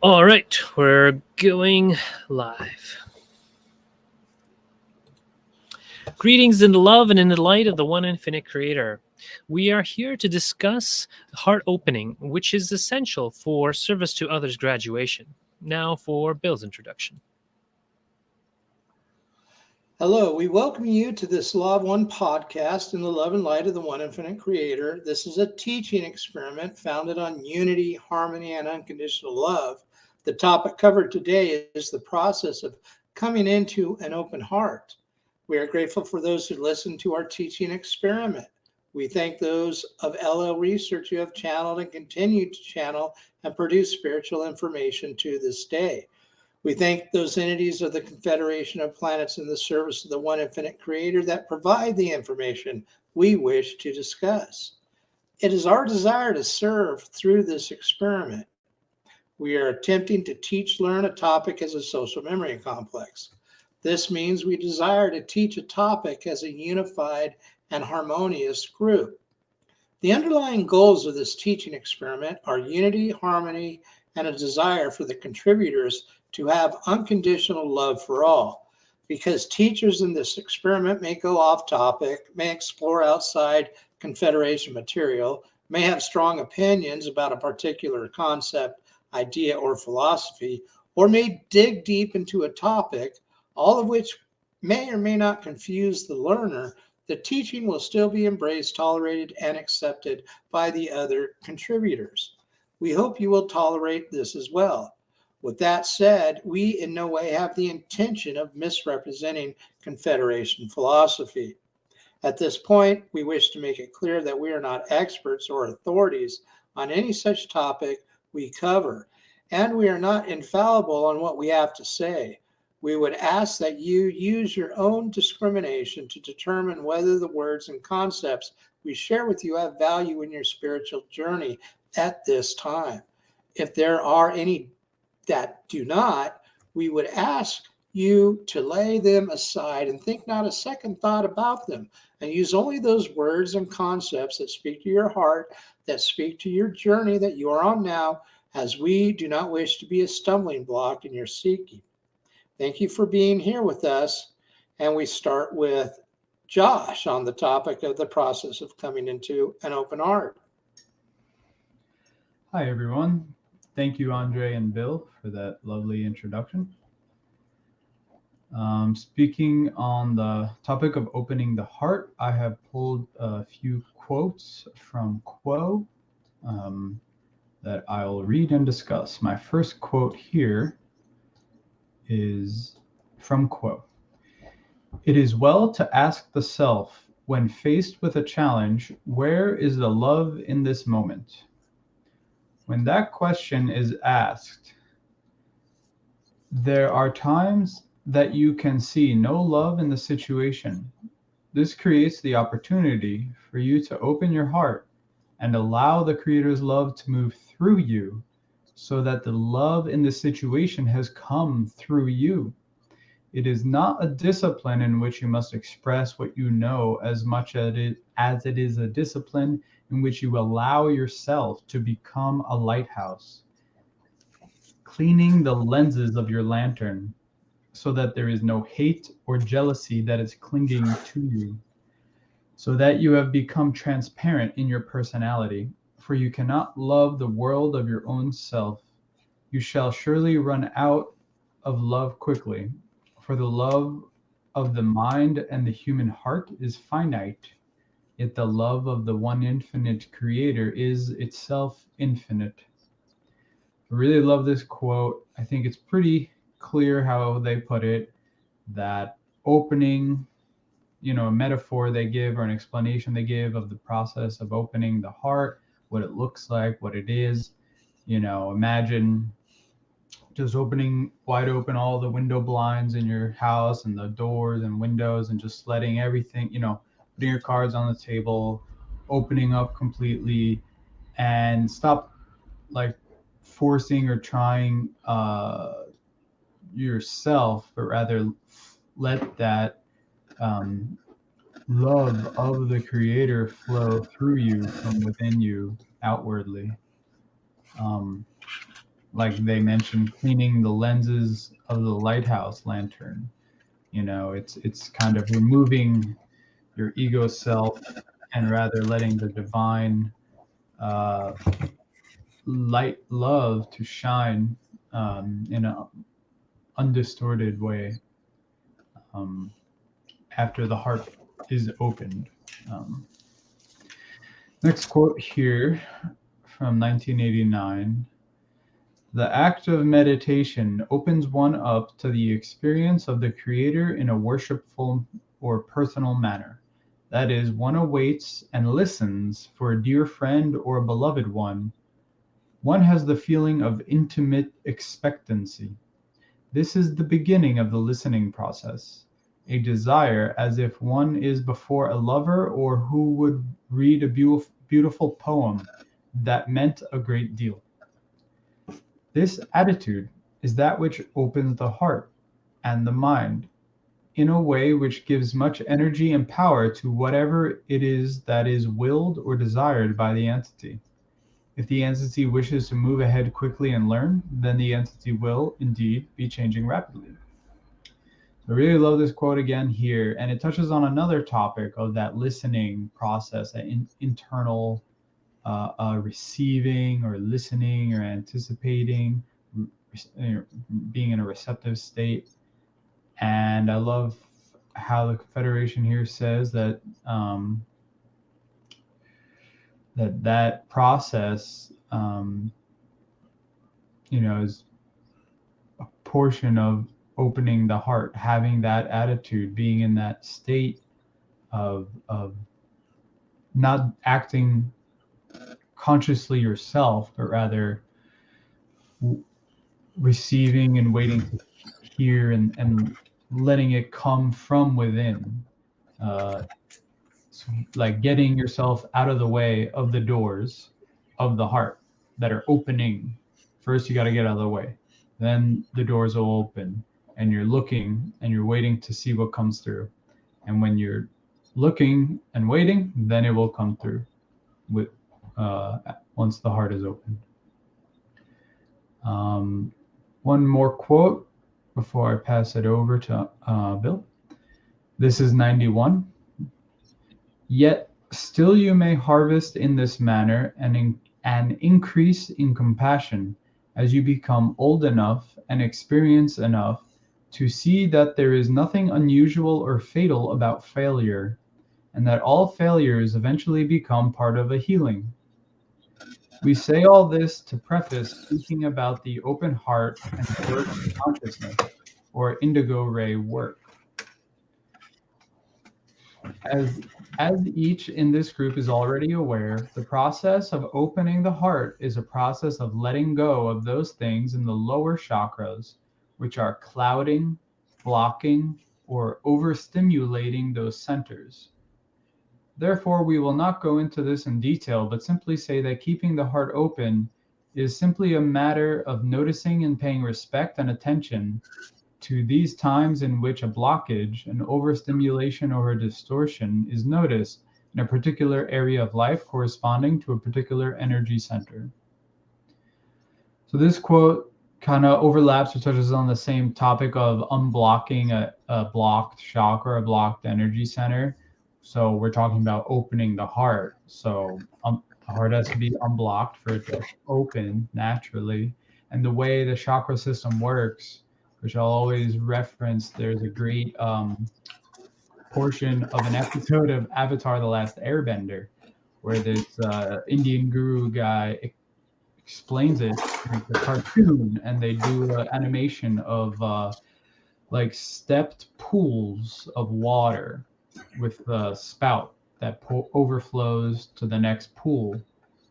All right, we're going live. Greetings in the love and in the light of the one infinite creator. We are here to discuss heart opening, which is essential for service to others graduation. Now for Bill's introduction. Hello, we welcome you to this Law of One podcast in the love and light of the one infinite creator. This is a teaching experiment founded on unity, harmony, and unconditional love. The topic covered today is the process of coming into an open heart. We are grateful for those who listen to our teaching experiment. We thank those of LL Research who have channeled and continue to channel and produce spiritual information to this day. We thank those entities of the Confederation of Planets in the service of the one infinite creator that provide the information we wish to discuss. It is our desire to serve through this experiment. We are attempting to teach, learn a topic as a social memory complex. This means we desire to teach a topic as a unified and harmonious group. The underlying goals of this teaching experiment are unity, harmony, and a desire for the contributors to have unconditional love for all. Because teachers in this experiment may go off topic, may explore outside Confederation material, may have strong opinions about a particular concept, idea, or philosophy, or may dig deep into a topic, all of which may or may not confuse the learner, the teaching will still be embraced, tolerated, and accepted by the other contributors. We hope you will tolerate this as well. With that said, we in no way have the intention of misrepresenting Confederation philosophy. At this point, we wish to make it clear that we are not experts or authorities on any such topic we cover, and we are not infallible on what we have to say. We would ask that you use your own discrimination to determine whether the words and concepts we share with you have value in your spiritual journey at this time. If there are any that do not, we would ask you to lay them aside and think not a second thought about them, and use only those words and concepts that speak to your heart, that speak to your journey that you are on now, as we do not wish to be a stumbling block in your seeking. Thank you for being here with us, and we start with Josh on the topic of the process of coming into an open heart. Hi, everyone. Thank you, Andrii and Bill, for that lovely introduction. Speaking on the topic of opening the heart, I have pulled a few quotes from Quo that I'll read and discuss. My first quote here is from Quo. It is well to ask the self, when faced with a challenge, where is the love in this moment? When that question is asked, there are times that you can see no love in the situation. This creates the opportunity for you to open your heart and allow the Creator's love to move through you, so that the love in the situation has come through you. It is not a discipline in which you must express what you know as much as it is a discipline in which you allow yourself to become a lighthouse, cleaning the lenses of your lantern so that there is no hate or jealousy that is clinging to you, so that you have become transparent in your personality. For you cannot love the world of your own self. You shall surely run out of love quickly, for the love of the mind and the human heart is finite, yet the love of the one infinite creator is itself infinite. I really love this quote. I think it's pretty clear how they put it, that opening, a metaphor they give or an explanation they give of the process of opening the heart, what it looks like, what it is. Imagine just opening wide open all the window blinds in your house and the doors and windows, and just letting everything, putting your cards on the table, opening up completely, and stop like forcing or trying yourself, but rather let that love of the Creator flow through you from within you outwardly. like they mentioned, cleaning the lenses of the lighthouse lantern. It's kind of removing your ego self and rather letting the divine uh, light love to shine in an undistorted way um, after the heart is opened. Um, Next quote here from 1989. The act of meditation opens one up to the experience of the Creator in a worshipful or personal manner. That is, one awaits and listens for a dear friend or a beloved one. One has the feeling of intimate expectancy. This is the beginning of the listening process. A desire as if one is before a lover or who would read a beautiful poem that meant a great deal. This attitude is that which opens the heart and the mind in a way which gives much energy and power to whatever it is that is willed or desired by the entity. If the entity wishes to move ahead quickly and learn, then the entity will indeed be changing rapidly. I really love this quote again here, and it touches on another topic of that listening process, that internal receiving or listening or anticipating, being in a receptive state. And I love how the Confederation here says that that process, is a portion of opening the heart, having that attitude, being in that state of not acting consciously yourself, but rather receiving and waiting to hear and letting it come from within. So like getting yourself out of the way of the doors of the heart that are opening. First, you got to get out of the way. Then the doors will open, and you're looking and you're waiting to see what comes through. And when you're looking and waiting, then it will come through with once the heart is opened. One more quote before I pass it over to Bill. This is 91. Yet still you may harvest in this manner an increase in compassion as you become old enough and experienced enough to see that there is nothing unusual or fatal about failure, and that all failures eventually become part of a healing. We say all this to preface speaking about the open heart and the work of consciousness, or indigo ray work. As each in this group is already aware, the process of opening the heart is a process of letting go of those things in the lower chakras which are clouding, blocking, or overstimulating those centers. Therefore, we will not go into this in detail, but simply say that keeping the heart open is simply a matter of noticing and paying respect and attention to these times in which a blockage, an overstimulation, or a distortion is noticed in a particular area of life corresponding to a particular energy center. So this quote kind of overlaps or touches on the same topic of unblocking a blocked chakra, a blocked energy center. So we're talking about opening the heart. So the heart has to be unblocked for it to open naturally. And the way the chakra system works, which I'll always reference, there's a great portion of an episode of Avatar: The Last Airbender, where this Indian guru guy explains it like the cartoon, and they do an animation of like stepped pools of water with the spout that overflows to the next pool,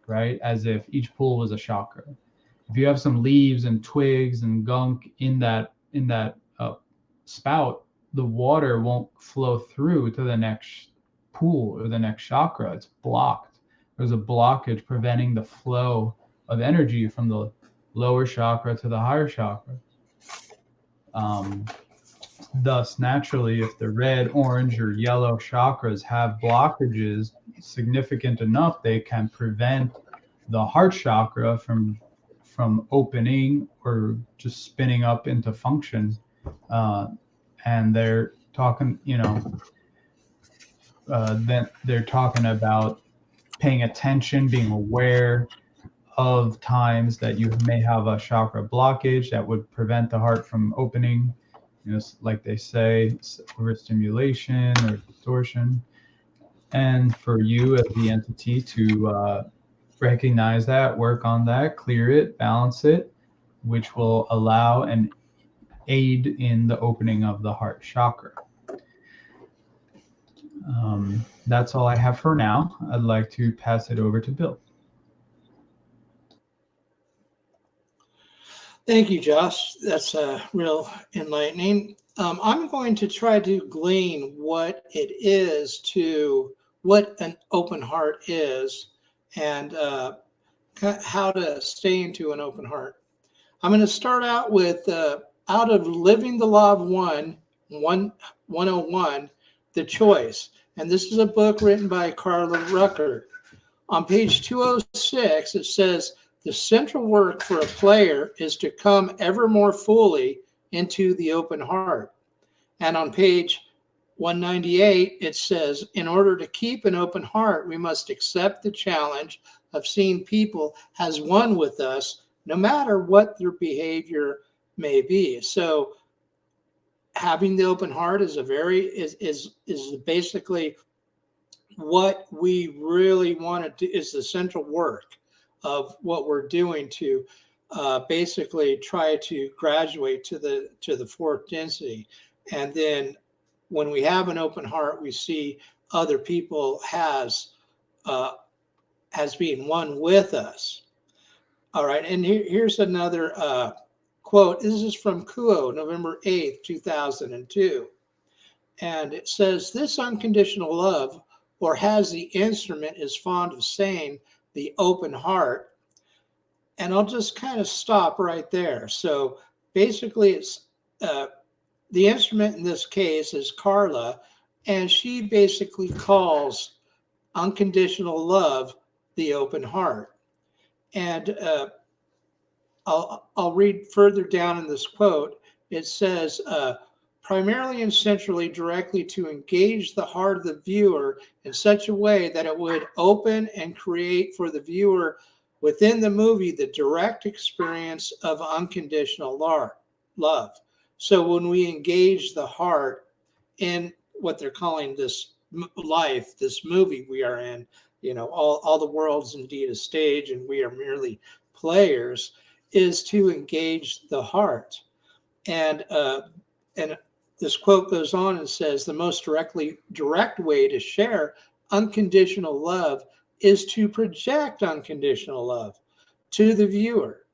right? As if each pool was a chakra. If you have some leaves and twigs and gunk in that spout, the water won't flow through to the next pool or the next chakra. It's blocked. There's a blockage preventing the flow of energy from the lower chakra to the higher chakra. Thus, naturally, if the red, orange, or yellow chakras have blockages significant enough, they can prevent the heart chakra from from opening or just spinning up into function. And they're talking, then they're talking about paying attention, being aware of times that you may have a chakra blockage that would prevent the heart from opening, like they say, overstimulation or distortion. And for you as the entity to recognize that, work on that, clear it, balance it, which will allow and aid in the opening of the heart chakra. That's all I have for now. I'd like to pass it over to Bill. Thank you, Josh. That's real enlightening. I'm going to try to glean what an open heart is, and how to stay into an open heart. I'm going to start out with out of Living the Law of One, 101, The Choice. And this is a book written by Carla Rucker. On page 206, it says, the central work for a player is to come ever more fully into the open heart. And on page 198, it says, in order to keep an open heart, we must accept the challenge of seeing people as one with us, no matter what their behavior may be. So having the open heart is basically what we really want to do, is the central work of what we're doing to basically try to graduate to the fourth density. And then when we have an open heart, we see other people as being one with us. All right, and here's another quote. This is from Kuo, November 8th, 2002. And it says, this unconditional love, or as the instrument is fond of saying, the open heart. And I'll just kind of stop right there. So basically, it's the instrument in this case is Carla, and she basically calls unconditional love the open heart. And I'll read further down in this quote. It says, primarily and centrally directly to engage the heart of the viewer in such a way that it would open and create for the viewer within the movie the direct experience of unconditional love. So when we engage the heart in what they're calling this life, this movie we are in, all the world's indeed a stage and we are merely players, is to engage the heart. And this quote goes on and says, the most direct way to share unconditional love is to project unconditional love to the viewer.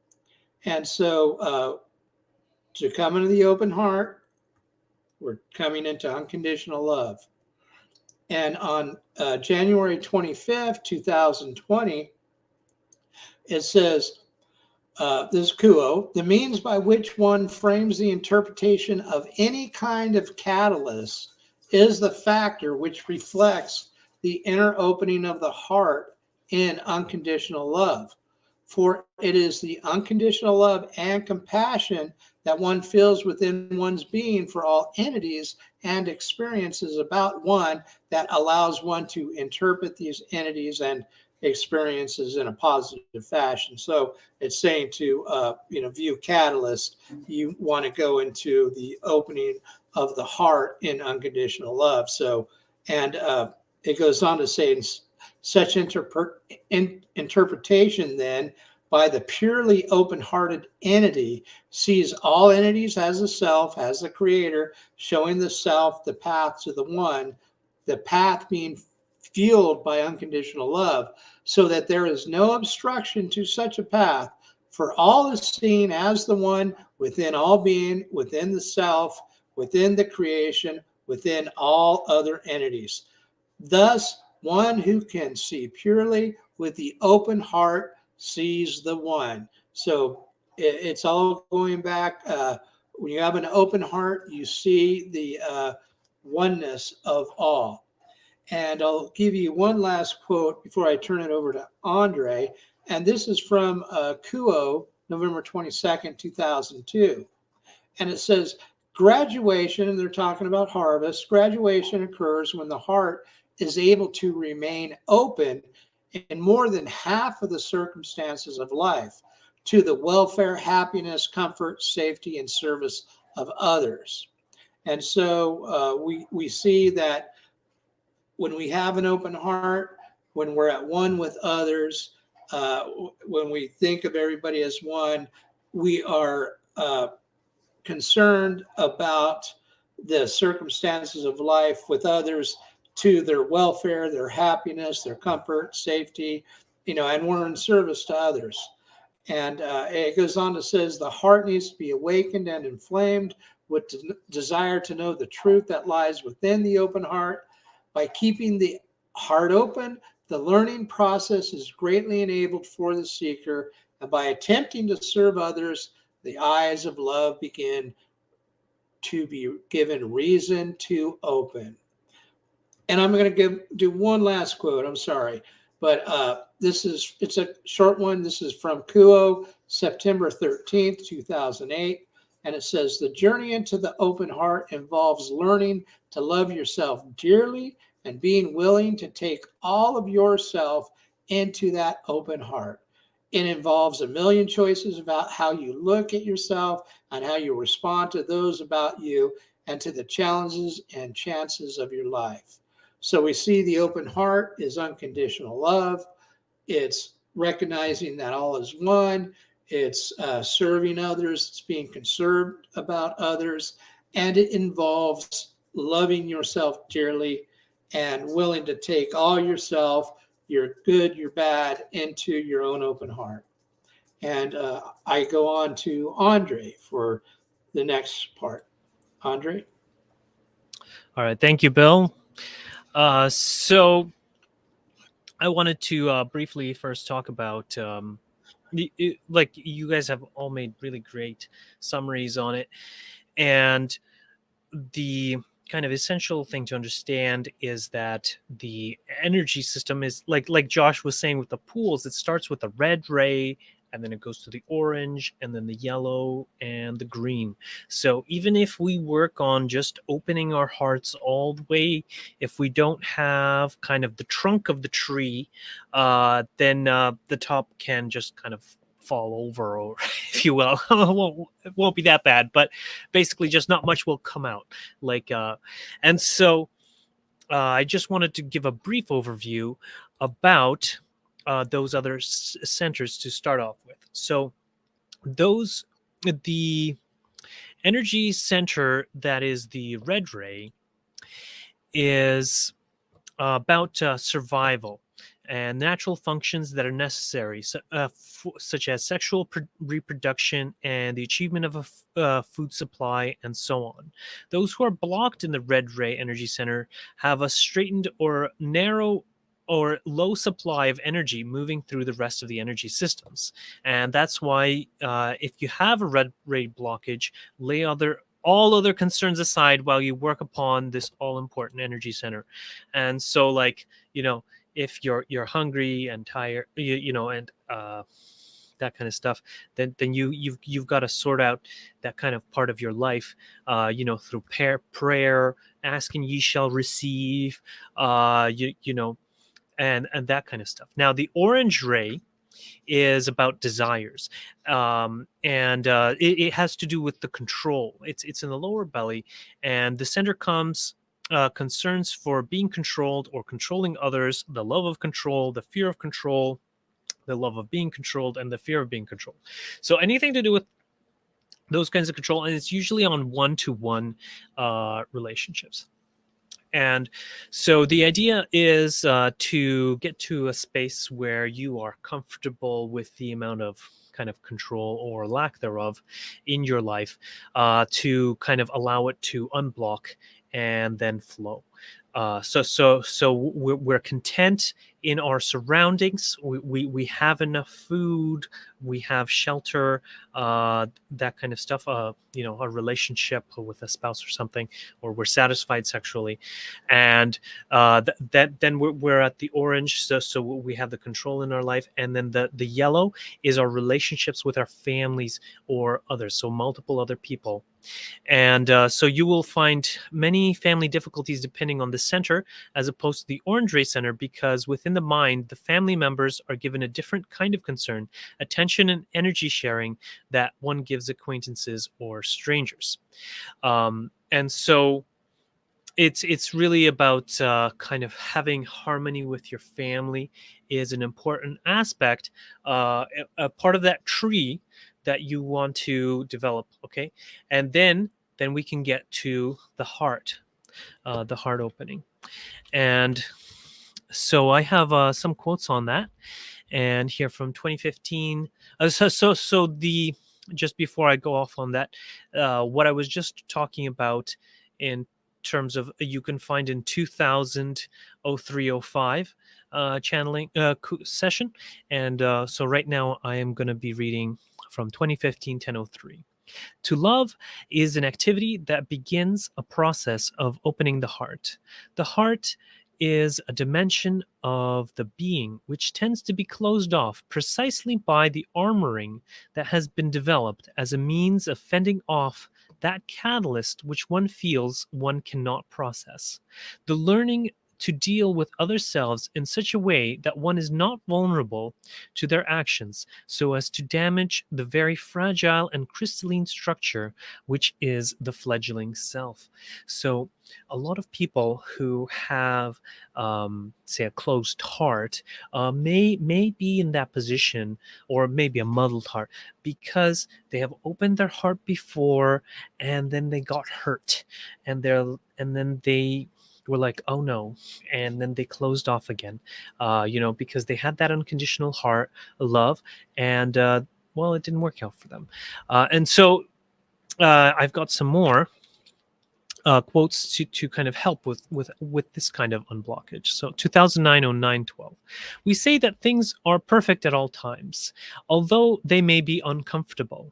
And so to come into the open heart, we're coming into unconditional love. And on January 25th, 2020, it says, this is Kuo, the means by which one frames the interpretation of any kind of catalyst is the factor which reflects the inner opening of the heart in unconditional love. For it is the unconditional love and compassion that one feels within one's being for all entities and experiences about one that allows one to interpret these entities and experiences in a positive fashion. So it's saying to view catalyst, you want to go into the opening of the heart in unconditional love. So, and it goes on to say, such interpretation then by the purely open-hearted entity sees all entities as a self, as the creator, showing the self the path to the one, the path being fueled by unconditional love, so that there is no obstruction to such a path, for all is seen as the one within all being, within the self, within the creation, within all other entities. Thus, one who can see purely with the open heart sees the one. So it's all going back. When you have an open heart, you see the oneness of all. And I'll give you one last quote before I turn it over to Andrii. And this is from Kuo, November 22nd, 2002. And it says, graduation, and they're talking about harvest, graduation occurs when the heart is able to remain open in more than half of the circumstances of life to the welfare, happiness, comfort, safety, and service of others. And so we see that when we have an open heart, when we're at one with others, when we think of everybody as one, we are concerned about the circumstances of life with others to their welfare, their happiness, their comfort, safety, and we're in service to others. And it goes on to says the heart needs to be awakened and inflamed with desire to know the truth that lies within the open heart. By keeping the heart open, the learning process is greatly enabled for the seeker, and by attempting to serve others, the eyes of love begin to be given reason to open. And I'm going to do one last quote. I'm sorry, but it's a short one. This is from Kuo, September 13th, 2008. And it says, the journey into the open heart involves learning to love yourself dearly and being willing to take all of yourself into that open heart. It involves a million choices about how you look at yourself and how you respond to those about you and to the challenges and chances of your life. So we see the open heart is unconditional love. It's recognizing that all is one. It's serving others. It's being concerned about others. And it involves loving yourself dearly and willing to take all yourself, your good, your bad, into your own open heart. And I go on to Andrii for the next part. Andrii? All right. Thank you, Bill. So I wanted to briefly first talk about, like, you guys have all made really great summaries on it. And the kind of essential thing to understand is that the energy system is like Josh was saying with the pools, it starts with a red ray, and then it goes to the orange, and then the yellow and the green. So even if we work on just opening our hearts all the way, if we don't have kind of the trunk of the tree, then the top can just kind of fall over, or if you will. It won't be that bad, but basically just not much will come out. And so I just wanted to give a brief overview about those other centers to start off with. So the energy center that is the red ray is about survival and natural functions that are necessary, such as sexual reproduction and the achievement of a food supply, and so on. Those who are blocked in the red ray energy center have a straightened or narrow or low supply of energy moving through the rest of the energy systems. And that's why if you have a red ray blockage, lay all other concerns aside while you work upon this all-important energy center. And so, like, if you're hungry and tired, and that kind of stuff, then you've got to sort out that kind of part of your life, through prayer, asking ye shall receive, and that kind of stuff. Now, the orange ray is about desires, and it has to do with the control. It's in the lower belly, and the center comes concerns for being controlled or controlling others, the love of control, the fear of control, the love of being controlled, and the fear of being controlled. So anything to do with those kinds of control, and it's usually on one-to-one relationships. And so the idea is to get to a space where you are comfortable with the amount of kind of control or lack thereof in your life, to kind of allow it to unblock and then flow. So we're content in our surroundings. We have enough food, we have shelter, that kind of stuff. A relationship with a spouse or something, or we're satisfied sexually, and that then we're at the orange. So we have the control in our life, and then the yellow is our relationships with our families or others, so multiple other people. And so you will find many family difficulties depending on the center as opposed to the orange ray center, because within the mind, the family members are given a different kind of concern, attention, and energy sharing that one gives acquaintances or strangers. And so it's really about kind of having harmony with your family is an important aspect, a part of that tree that you want to develop. Okay, and then we can get to the heart opening. And so I have some quotes on that, and here from 2015. So the just before I go off on that, what I was just talking about in terms of you can find in 2000 0305 channeling session. And so right now I am going to be reading from 2015 1003. To love is an activity that begins a process of opening the heart. The heart is a dimension of the being which tends to be closed off precisely by the armoring that has been developed as a means of fending off that catalyst which one feels one cannot process. The learning to deal with other selves in such a way that one is not vulnerable to their actions so as to damage the very fragile and crystalline structure which is the fledgling self. So a lot of people who have say a closed heart may be in that position, or maybe a muddled heart, because they have opened their heart before and then they got hurt, and then they were like, oh no, and then they closed off again, because they had that unconditional heart love, and well, it didn't work out for them. And so I've got some more quotes to kind of help with this kind of unblockage. So 2009 0912, we say that things are perfect at all times, although they may be uncomfortable.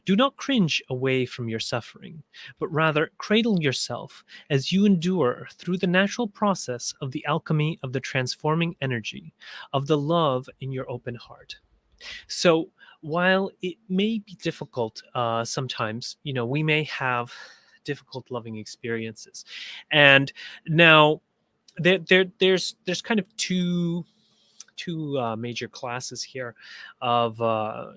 Do not cringe away from your suffering, but rather cradle yourself as you endure through the natural process of the alchemy of the transforming energy of the love in your open heart. So while it may be difficult sometimes, we may have difficult loving experiences. And now there's kind of two major classes here of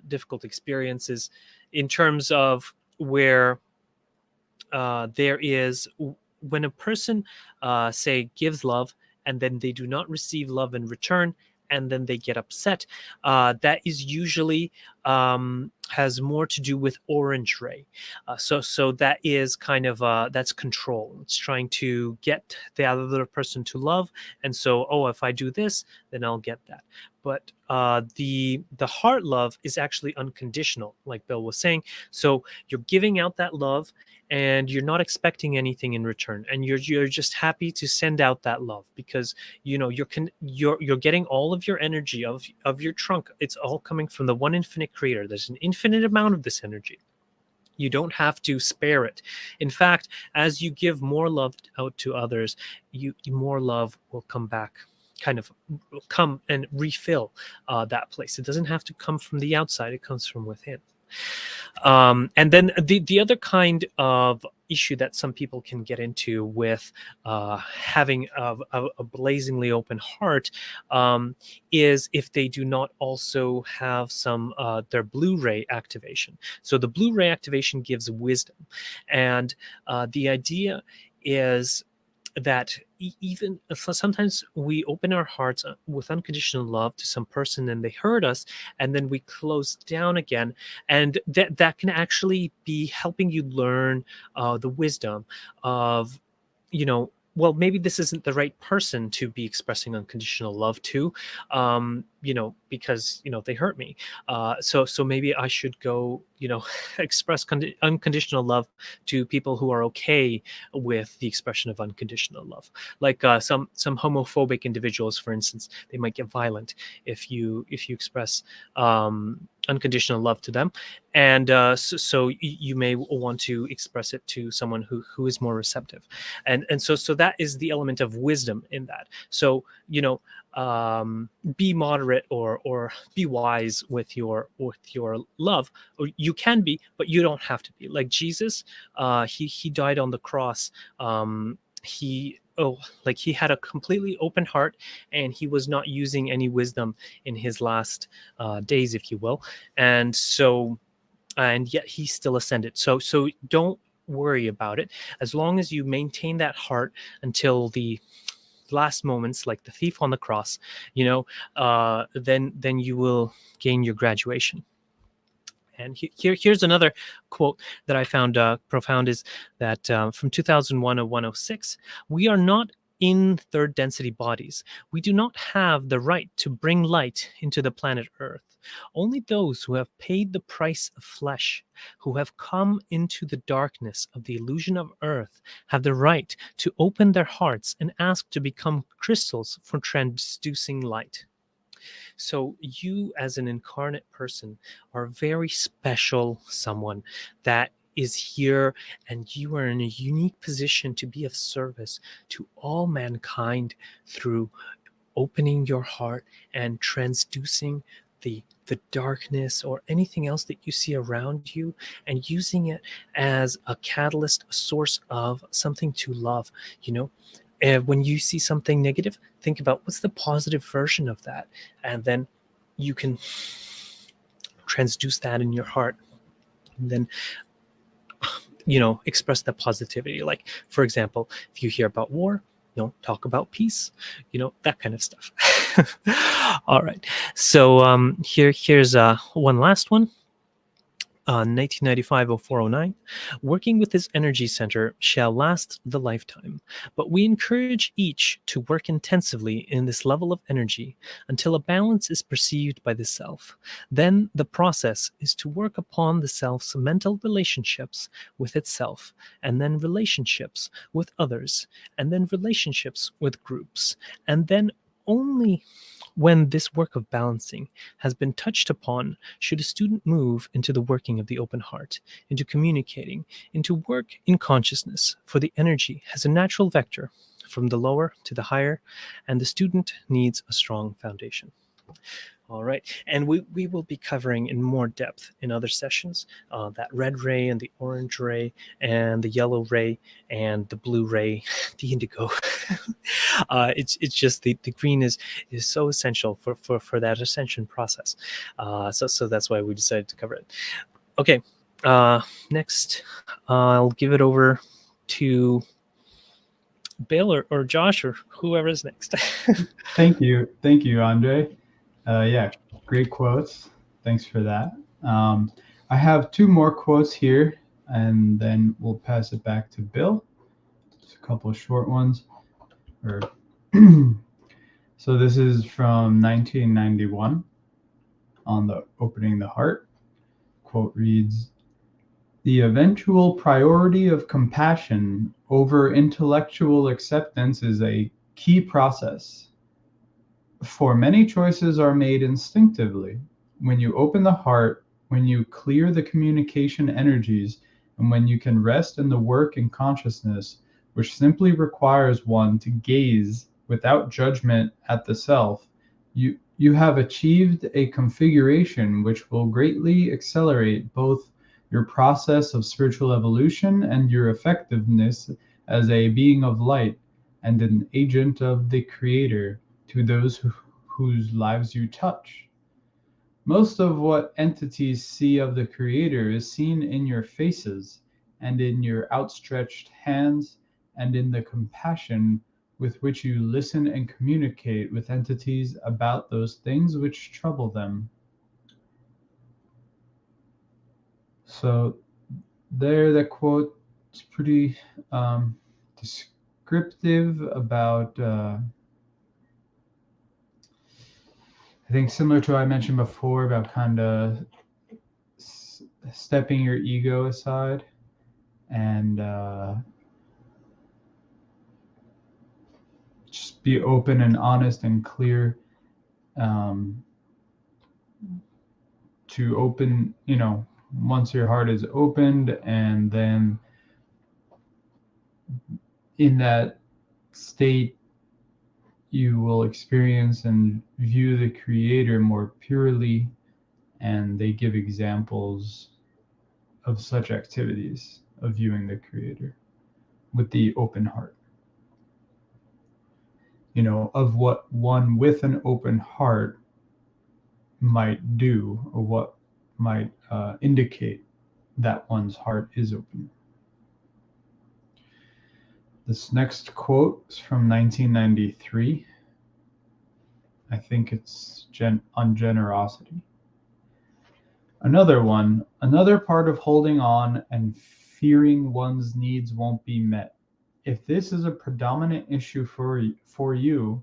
difficult experiences, in terms of where there is when a person say gives love and then they do not receive love in return, and then they get upset. That is usually has more to do with orange ray. So that is kind of that's control. It's trying to get the other person to love, and so, oh, if I do this, then I'll get that. But the heart love is actually unconditional, like Bill was saying. So you're giving out that love, and you're not expecting anything in return, and you're just happy to send out that love, because you're getting all of your energy of your trunk. It's all coming from the one infinite creator. There's an infinite amount of this energy. You don't have to spare it. In fact, as you give more love out to others, more love will come back, kind of come and refill that place. It doesn't have to come from the outside, it comes from within. And then the other kind of issue that some people can get into with having a blazingly open heart is if they do not also have some their Blu-ray activation. So the Blu-ray activation gives wisdom, and the idea is that even sometimes we open our hearts with unconditional love to some person and they hurt us, and then we close down again, and that can actually be helping you learn the wisdom of, well, maybe this isn't the right person to be expressing unconditional love to, because they hurt me. So maybe I should go express unconditional love to people who are okay with the expression of unconditional love. Like some homophobic individuals, for instance, they might get violent if you express unconditional love to them, and so you may want to express it to someone who is more receptive, and so that is the element of wisdom in that. So be moderate or be wise with your love, or you can be, but you don't have to be like Jesus. He died on the cross. He had a completely open heart, and he was not using any wisdom in his last days, if you will. And yet he still ascended. So don't worry about it, as long as you maintain that heart until the last moments, like the thief on the cross. Then you will gain your graduation. And here's another quote that I found profound, is that from 2001 or 106: "We are not in third density bodies. We do not have the right to bring light into the planet Earth. Only those who have paid the price of flesh, who have come into the darkness of the illusion of Earth, have the right to open their hearts and ask to become crystals for transducing light." So you, as an incarnate person, are a very special someone that is here, and you are in a unique position to be of service to all mankind through opening your heart and transducing the darkness or anything else that you see around you, and using it as a catalyst, a source of something to love. When you see something negative, think about what's the positive version of that, and then you can transduce that in your heart, and then express that positivity. Like, for example, if you hear about war, talk about peace, that kind of stuff. All right, so here's one last one. 1995-0409, "Working with this energy center shall last the lifetime, but we encourage each to work intensively in this level of energy until a balance is perceived by the self. Then the process is to work upon the self's mental relationships with itself, and then relationships with others, and then relationships with groups, and then only when this work of balancing has been touched upon should a student move into the working of the open heart, into communicating, into work in consciousness, for the energy has a natural vector from the lower to the higher, and the student needs a strong foundation." All right, and we will be covering in more depth in other sessions that red ray and the orange ray and the yellow ray and the blue ray, the indigo. It's just the green is so essential for that ascension process. So that's why we decided to cover it. Okay, next I'll give it over to Bill or Josh or whoever is next. Thank you, Andre. Yeah, great quotes. Thanks for that. I have two more quotes here, and then we'll pass it back to Bill. Just a couple of short ones. So this is from 1991 on the Opening the Heart. Quote reads, "The eventual priority of compassion over intellectual acceptance is a key process. For many choices are made instinctively. When you open the heart, when you clear the communication energies, and when you can rest in the work in consciousness, which simply requires one to gaze without judgment at the self, you have achieved a configuration which will greatly accelerate both your process of spiritual evolution and your effectiveness as a being of light and an agent of the Creator to those whose lives you touch. Most of what entities see of the Creator is seen in your faces and in your outstretched hands and in the compassion with which you listen and communicate with entities about those things which trouble them." So there, the quote is pretty descriptive about I think similar to what I mentioned before about kind of stepping your ego aside and just be open and honest and clear, um, to open, once your heart is opened, and then in that state you will experience and view the Creator more purely, and they give examples of such activities of viewing the Creator with the open heart. Of what one with an open heart might do, or what might indicate that one's heart is open. This next quote is from 1993. I think it's on generosity. Another part of holding on and fearing one's needs won't be met. If this is a predominant issue for you,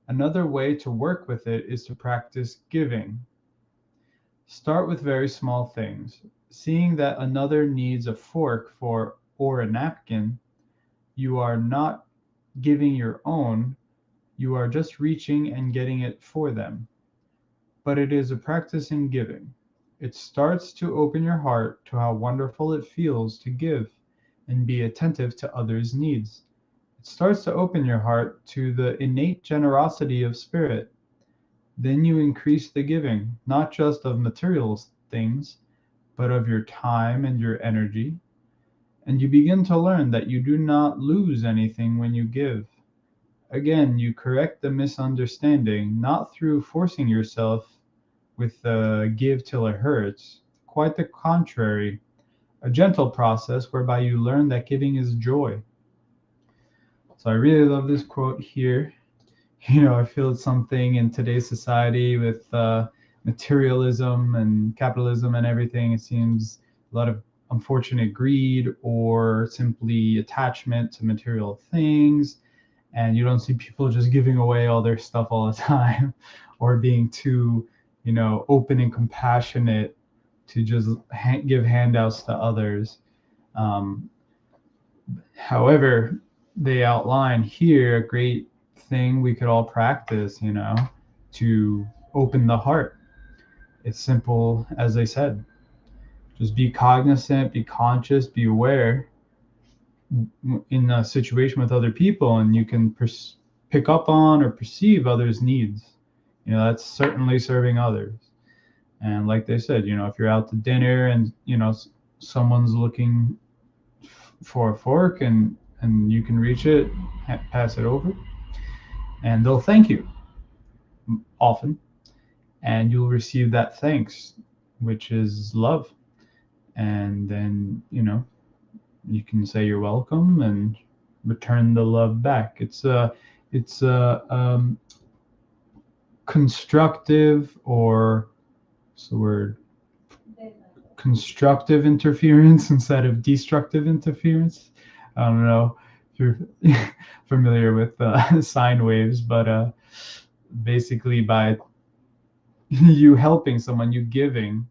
another way to work with it is to practice giving. Start with very small things. Seeing that another needs a fork or a napkin, you are not giving your own, you are just reaching and getting it for them. But it is a practice in giving. It starts to open your heart to how wonderful it feels to give and be attentive to others' needs. It starts to open your heart to the innate generosity of spirit. Then you increase the giving, not just of material things, but of your time and your energy. And you begin to learn that you do not lose anything when you give. Again, you correct the misunderstanding, not through forcing yourself with give till it hurts. Quite the contrary, a gentle process whereby you learn that giving is joy. So I really love this quote here. I feel it's something in today's society with materialism and capitalism and everything. It seems a lot of unfortunate greed or simply attachment to material things. And you don't see people just giving away all their stuff all the time, or being too, open and compassionate to just give handouts to others. However, they outline here a great thing we could all practice, to open the heart. It's simple, as I said. Just be cognizant, be conscious, be aware in a situation with other people, and you can pick up on or perceive others' needs. That's certainly serving others. And like they said, if you're out to dinner and someone's looking for a fork and you can reach it, pass it over, and they'll thank you often, and you'll receive that thanks, which is love. And then you can say you're welcome and return the love back. It's a constructive, or what's the word, constructive interference instead of destructive interference. I don't know if you're familiar with sine waves, but basically by you helping someone, you giving,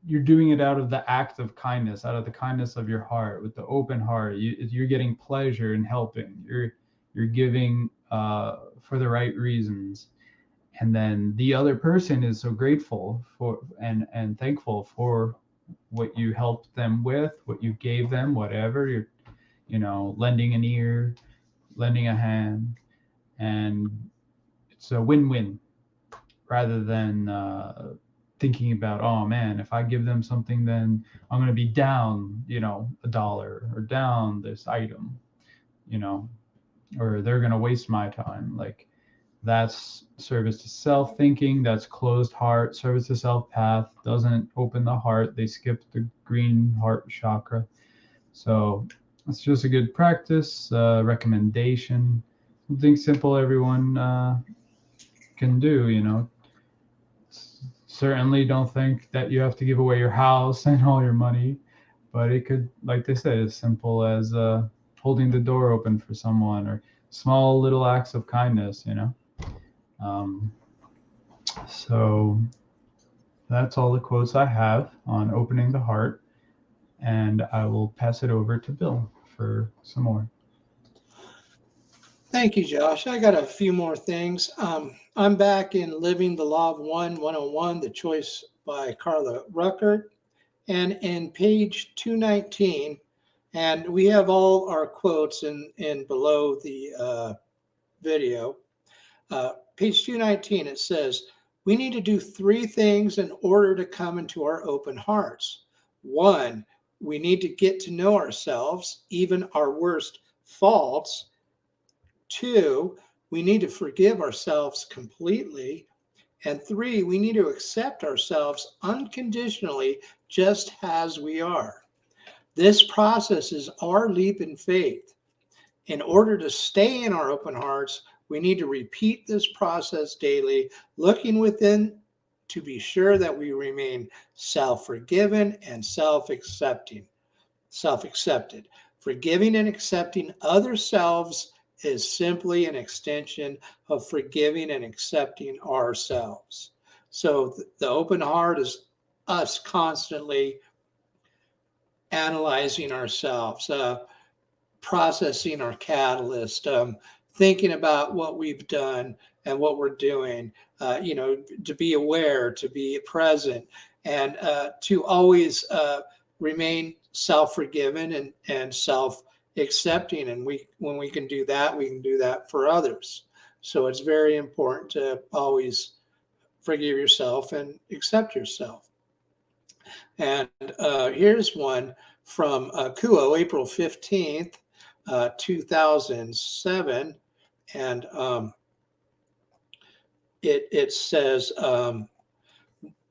you're doing it out of the act of kindness, out of the kindness of your heart, with the open heart. You're getting pleasure in helping. You're giving for the right reasons, and then the other person is so grateful for and thankful for what you helped them with, what you gave them, whatever you're, lending an ear, lending a hand, and it's a win-win, rather than thinking about, oh man, if I give them something, then I'm going to be down, $1 or down this item, or they're going to waste my time. Like, that's service to self thinking. That's closed heart. Service to self path doesn't open the heart. They skip the green heart chakra. So it's just a good practice, recommendation, something simple everyone can do. Certainly don't think that you have to give away your house and all your money, but it could, like they said, as simple as holding the door open for someone, or small little acts of kindness. So That's all the quotes I have on opening the heart, and I will pass it over to Bill for some more. Thank you, Josh. I got a few more things. I'm back in Living the Law of One 101, The Choice by Carla Ruckert. And in page 219, and we have all our quotes in below the video. Page 219, it says, we need to do three things in order to come into our open hearts. One, we need to get to know ourselves, even our worst faults. Two, we need to forgive ourselves completely. And three, we need to accept ourselves unconditionally just as we are. This process is our leap in faith. In order to stay in our open hearts, we need to repeat this process daily, looking within to be sure that we remain self-forgiven and self-accepted. Forgiving and accepting other selves is simply an extension of forgiving and accepting ourselves. So the open heart is us constantly analyzing ourselves, processing our catalyst, thinking about what we've done and what we're doing, to be aware, to be present, and to always remain self-forgiven and self-accepting. And when we can do that, we can do that for others. So it's very important to always forgive yourself and accept yourself. And here's one from Kuo, April 15th, 2007. And it says,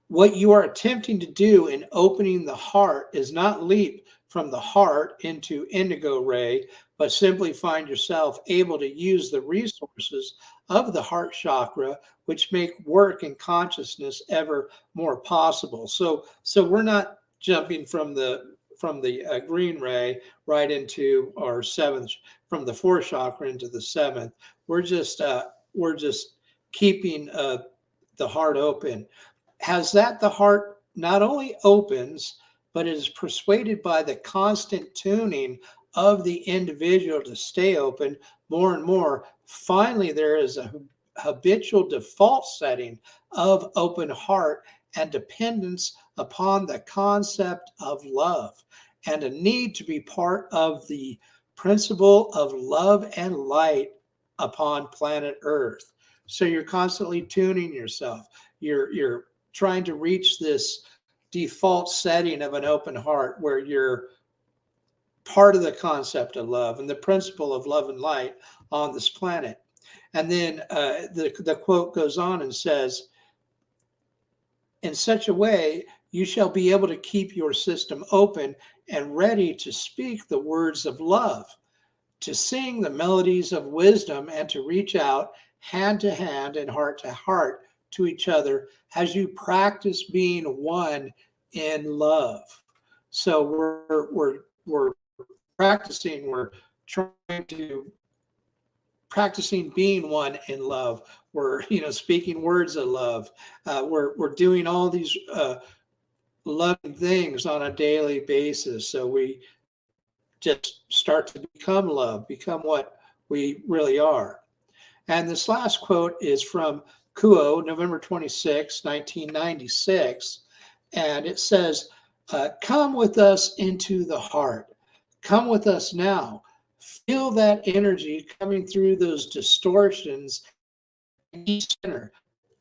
what you are attempting to do in opening the heart is not leap from the heart into indigo ray, but simply find yourself able to use the resources of the heart chakra, which make work and consciousness ever more possible. So we're not jumping from the green ray right into our seventh, from the fourth chakra into the seventh. We're just keeping the heart open. Has that the heart not only opens, but is persuaded by the constant tuning of the individual to stay open more and more. Finally, there is a habitual default setting of open heart and dependence upon the concept of love and a need to be part of the principle of love and light upon planet Earth. So you're constantly tuning yourself. You're trying to reach this default setting of an open heart where you're part of the concept of love and the principle of love and light on this planet. And then the quote goes on and says, in such a way, you shall be able to keep your system open and ready to speak the words of love, to sing the melodies of wisdom, and to reach out hand to hand and heart to heart to each other as you practice being one in love. So we're practicing, we're trying to practicing being one in love. We're speaking words of love. We're doing all these loving things on a daily basis. So we just start to become love, become what we really are. And this last quote is from Kuo, November 26, 1996. And it says, come with us into the heart. Come with us now. Feel that energy coming through those distortions in each center,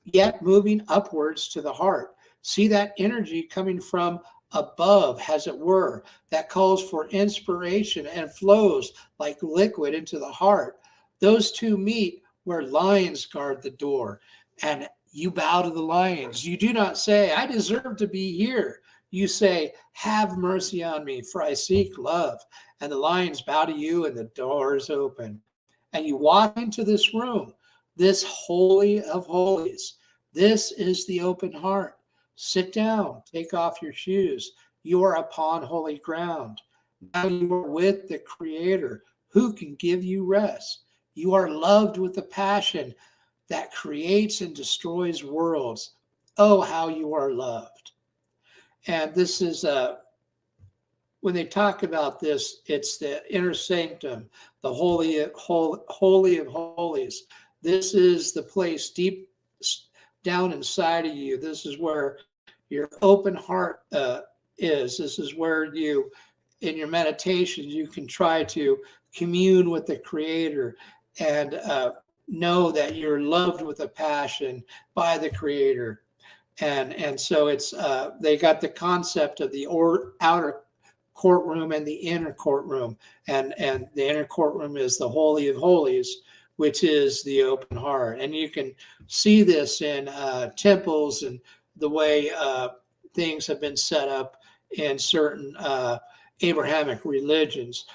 yet moving upwards to the heart. See that energy coming from above, as it were, that calls for inspiration and flows like liquid into the heart. Those two meet where lions guard the door, and you bow to the lions. You do not say, I deserve to be here. You say, have mercy on me, for I seek love. And the lions bow to you, and the door is open. And you walk into this room, this holy of holies. This is the open heart. Sit down, take off your shoes. You are upon holy ground. Now you are with the Creator, who can give you rest. You are loved with a passion that creates and destroys worlds. oh, how you are loved. And this is when they talk about this, it's the inner sanctum, the holy of holies. This is the place deep down inside of you. This is where your open heart is. This is where you, in your meditations, you can try to commune with the Creator and know that you're loved with a passion by the Creator. And so it's they got the concept of the outer courtroom and the inner courtroom, and the inner courtroom is the holy of holies, which is the open heart. And you can see this in temples and the way things have been set up in certain Abrahamic religions.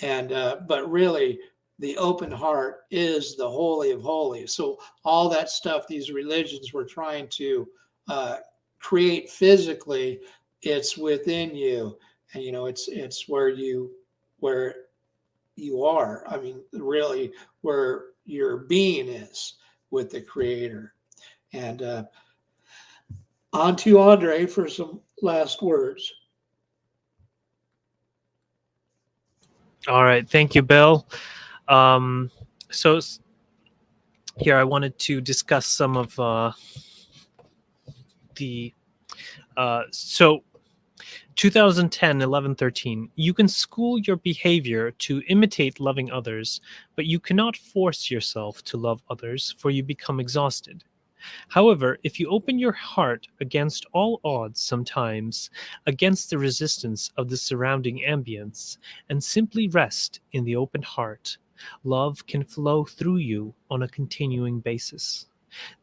And but really, the open heart is the holy of holies. So all that stuff these religions were trying to uh, create physically, it's within you, and it's where you are. I mean, really, where your being is with the Creator. And on to Andrii for some last words. All right, thank you, Bill. Um, so here I wanted to discuss some of the so 2010, 11, 13. You can school your behavior to imitate loving others, but you cannot force yourself to love others, for you become exhausted. However, if you open your heart against all odds sometimes, against the resistance of the surrounding ambience, and simply rest in the open heart, love can flow through you on a continuing basis.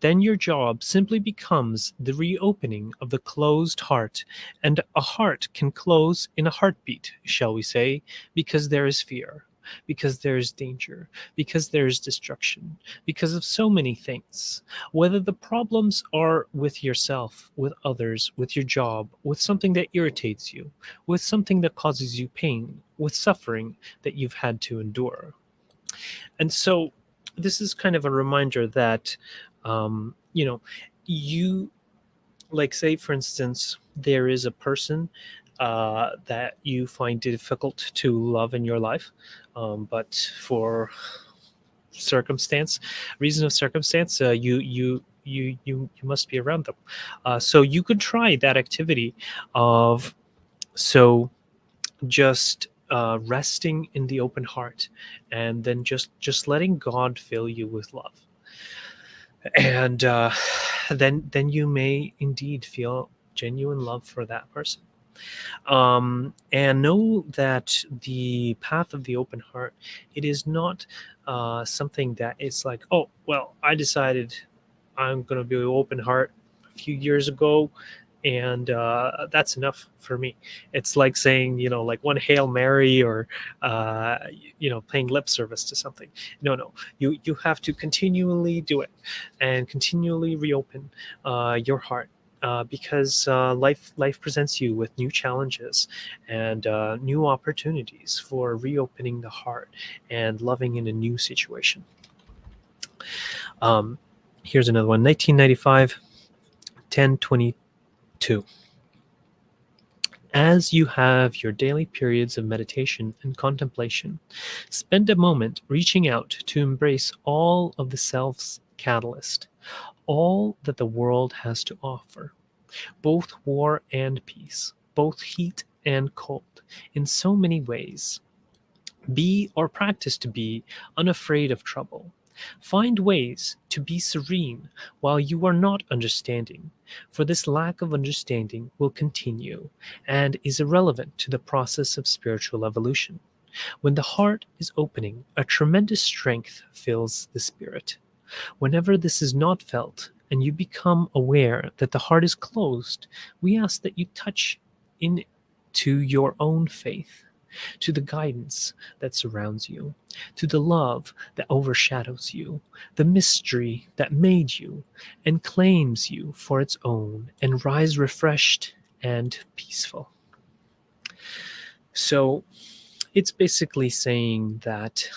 Then your job simply becomes the reopening of the closed heart, and a heart can close in a heartbeat, shall we say, because there is fear, because there is danger, because there is destruction, because of so many things. Whether the problems are with yourself, with others, with your job, with something that irritates you, with something that causes you pain, with suffering that you've had to endure. And so this is kind of a reminder that you know, you, like, say for instance there is a person that you find difficult to love in your life, but for circumstance reason of circumstance, you must be around them. So you could try that activity of, so just resting in the open heart, and then just letting God fill you with love. And then you may indeed feel genuine love for that person. And know that the path of the open heart, it is not something that it's like, oh well, I decided I'm going to be open heart a few years ago, and that's enough for me. It's like saying, like one Hail Mary, or paying lip service to something. No, you have to continually do it, and continually reopen your heart. Because life presents you with new challenges and new opportunities for reopening the heart and loving in a new situation. Um, Here's another one. 1995, 10:22. As you have your daily periods of meditation and contemplation, spend a moment reaching out to embrace all of the self's catalyst, all that the world has to offer, both war and peace, both heat and cold, in so many ways. Be, or practice to be, unafraid of trouble. Find ways to be serene while you are not understanding, for this lack of understanding will continue and is irrelevant to the process of spiritual evolution. When the heart is opening, a tremendous strength fills the spirit. Whenever this is not felt and you become aware that the heart is closed, we ask that you touch into your own faith, to the guidance that surrounds you, to the love that overshadows you, the mystery that made you and claims you for its own, and rise refreshed and peaceful. So it's basically saying that,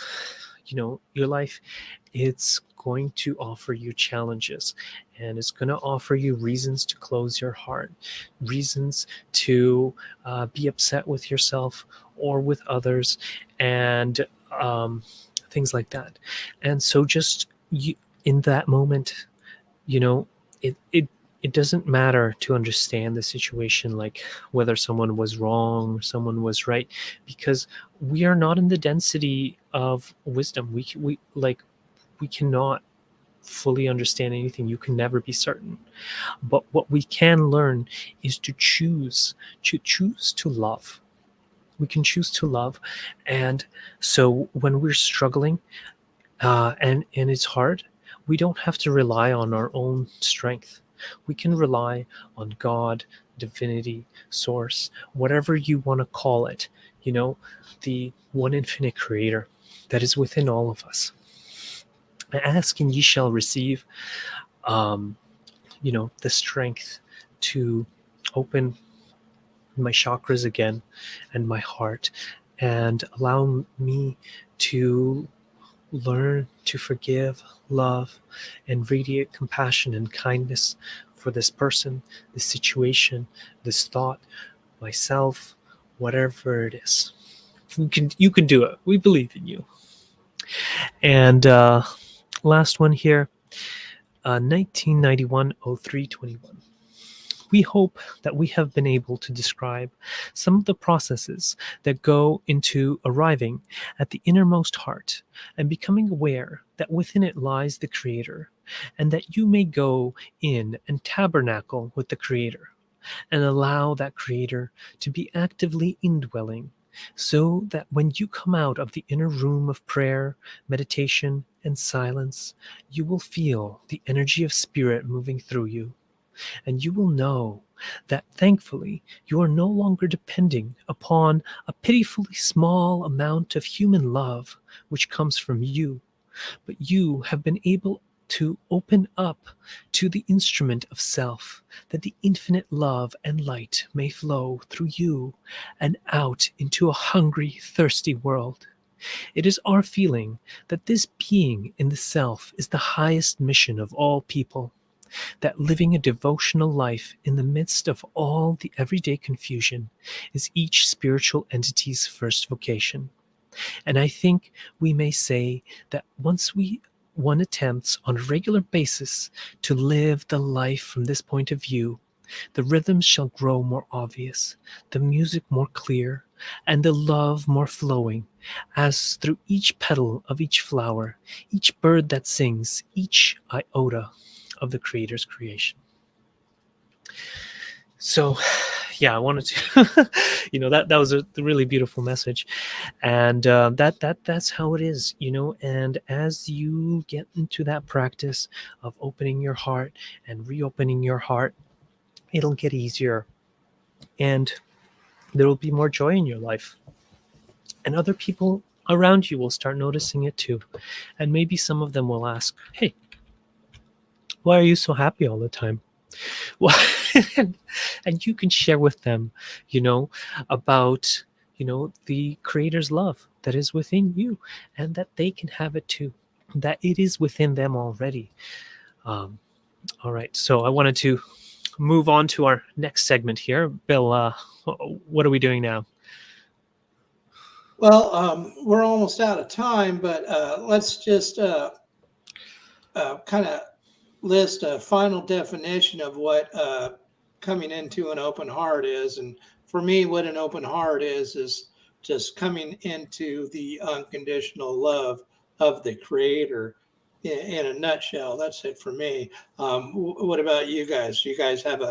your life, it's going to offer you challenges, and it's going to offer you reasons to close your heart, reasons to be upset with yourself or with others, and things like that. And so, just you, in that moment, you know, it doesn't matter to understand the situation, like whether someone was wrong or someone was right, because we are not in the density of wisdom. We cannot fully understand anything. You can never be certain. But what we can learn is to choose to love. We can choose to love. And so when we're struggling, and it's hard, we don't have to rely on our own strength. We can rely on God, divinity, source, whatever you want to call it, the one infinite creator that is within all of us. Ask and ye shall receive, um, the strength to open my chakras again and my heart, and allow me to learn to forgive, love, and radiate compassion and kindness for this person, this situation, this thought, myself, whatever it is. You can do it. We believe in you. And last one here, 1991 0321. We hope that we have been able to describe some of the processes that go into arriving at the innermost heart and becoming aware that within it lies the Creator, and that you may go in and tabernacle with the Creator and allow that Creator to be actively indwelling, so that when you come out of the inner room of prayer, meditation, and silence, you will feel the energy of Spirit moving through you, and you will know that thankfully you are no longer depending upon a pitifully small amount of human love which comes from you, but you have been able to open up to the instrument of self, that the infinite love and light may flow through you and out into a hungry, thirsty world. It is our feeling that this being in the self is the highest mission of all people, that living a devotional life in the midst of all the everyday confusion is each spiritual entity's first vocation. And I think we may say that once one attempts on a regular basis to live the life from this point of view, the rhythms shall grow more obvious, the music more clear, and the love more flowing, as through each petal of each flower, each bird that sings, each iota of the Creator's creation. So, yeah, I wanted to, that was a really beautiful message, and that's how it is, And as you get into that practice of opening your heart and reopening your heart, it'll get easier, and there will be more joy in your life, and other people around you will start noticing it too, and maybe some of them will ask, "Hey, why are you so happy all the time?" Well, and, and you can share with them, about, the Creator's love that is within you, and that they can have it too, that it is within them already. Um, all right. So I wanted to move on to our next segment here. Bill, what are we doing now? Well, we're almost out of time, but let's just kind of list a final definition of what coming into an open heart is. And for me, what an open heart is just coming into the unconditional love of the Creator. In a nutshell, that's it for me. What about you guys? You guys have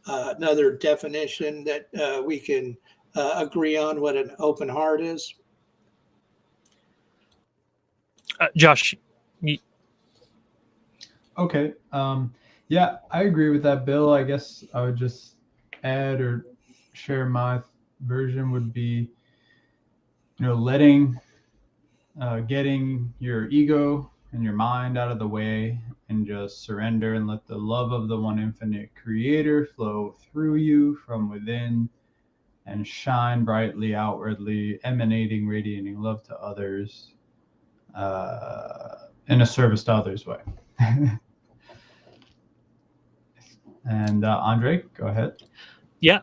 another definition that we can agree on what an open heart is? Josh, you, Okay. Yeah, I agree with that, Bill. I guess I would just add or share my version would be, getting your ego and your mind out of the way and just surrender and let the love of the one infinite creator flow through you from within and shine brightly outwardly, emanating, radiating love to others. in a service to others way. And Andrei, go ahead. Yeah,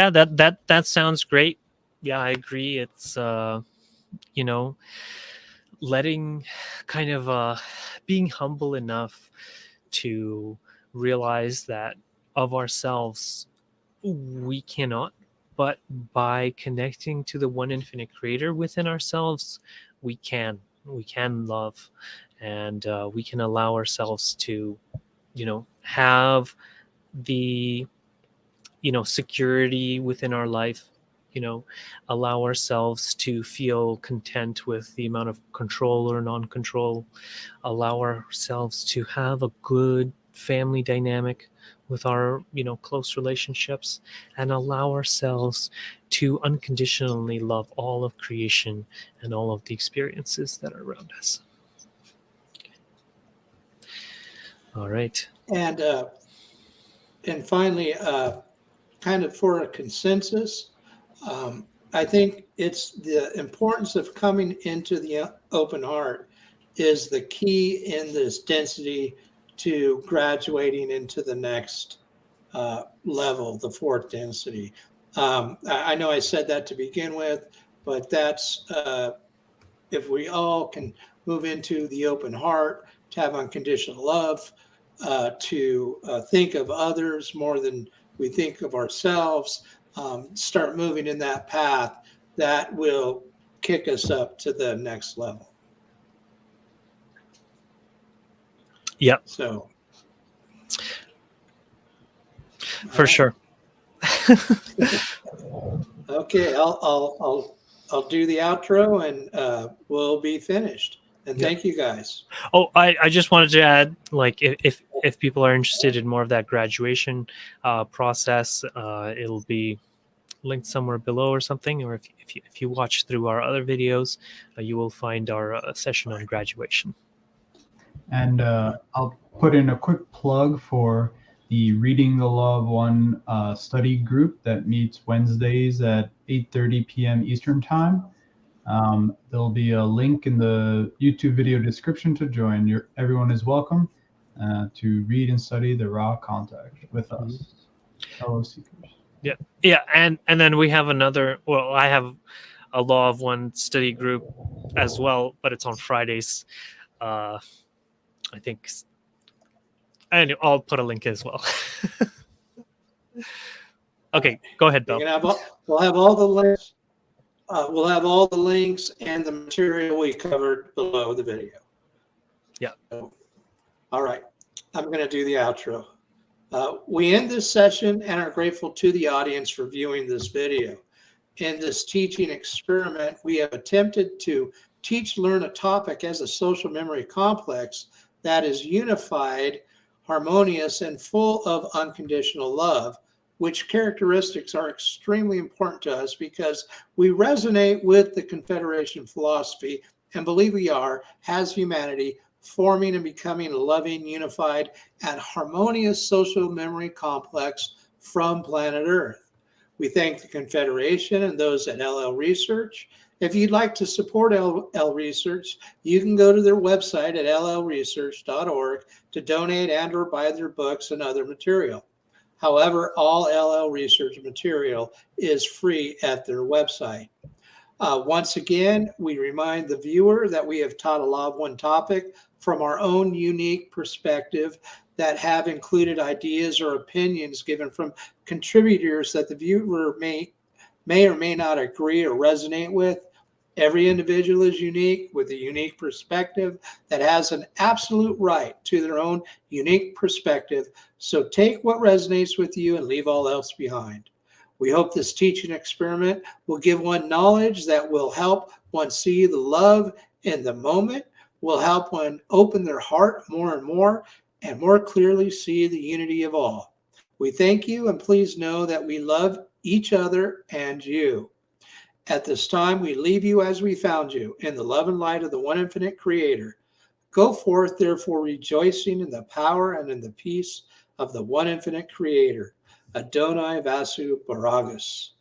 that sounds great. Yeah, I agree. It's you know, letting kind of being humble enough to realize that of ourselves we cannot, but by connecting to the one infinite creator within ourselves, we can love, and we can allow ourselves to, have the, security within our life, allow ourselves to feel content with the amount of control or non-control, allow ourselves to have a good family dynamic with our, close relationships, and allow ourselves to unconditionally love all of creation and all of the experiences that are around us. All right. And finally, kind of for a consensus, I think it's the importance of coming into the open heart is the key in this density to graduating into the next level, the fourth density. I know I said that to begin with, but that's if we all can move into the open heart, to have unconditional love, to think of others more than we think of ourselves, start moving in that path, that will kick us up to the next level. Yep. So, For sure. Okay, I'll do the outro, and we'll be finished. And thank you guys. Oh, I just wanted to add, like, if people are interested in more of that graduation process, it'll be linked somewhere below or something. Or if you watch through our other videos, you will find our session on graduation. And I'll put in a quick plug for the Reading the Love One study group that meets Wednesdays at 8:30 p.m. Eastern Time. There'll be a link in the YouTube video description to join. Everyone is welcome to read and study the raw contact with us, fellow seekers. Yeah, and then we have another. Well, I have a Law of One study group as well, but it's on Fridays. I think, and I'll put a link as well. Okay, go ahead, Bill. We'll have all the links. We'll have all the links and the material we covered below the video. Yeah. So, all right. I'm going to do the outro. We end this session and are grateful to the audience for viewing this video. In this teaching experiment, we have attempted to learn a topic as a social memory complex that is unified, harmonious, and full of unconditional love, which characteristics are extremely important to us because we resonate with the Confederation philosophy and believe we are, as humanity, forming and becoming a loving, unified, and harmonious social memory complex from planet Earth. We thank the Confederation and those at LL Research. If you'd like to support LL Research, you can go to their website at llresearch.org to donate and or buy their books and other material. However, all LL Research material is free at their website. Once again, we remind the viewer that we have taught a Law of One topic from our own unique perspective that have included ideas or opinions given from contributors that the viewer may or may not agree or resonate with. Every individual is unique with a unique perspective that has an absolute right to their own unique perspective. So take what resonates with you and leave all else behind. We hope this teaching experiment will give one knowledge that will help one see the love in the moment, will help one open their heart more and more clearly see the unity of all. We thank you, and please know that we love each other and you. At this time, we leave you as we found you, in the love and light of the one infinite Creator. Go forth, therefore, rejoicing in the power and in the peace of the one infinite Creator. Adonai Vasu Baragas.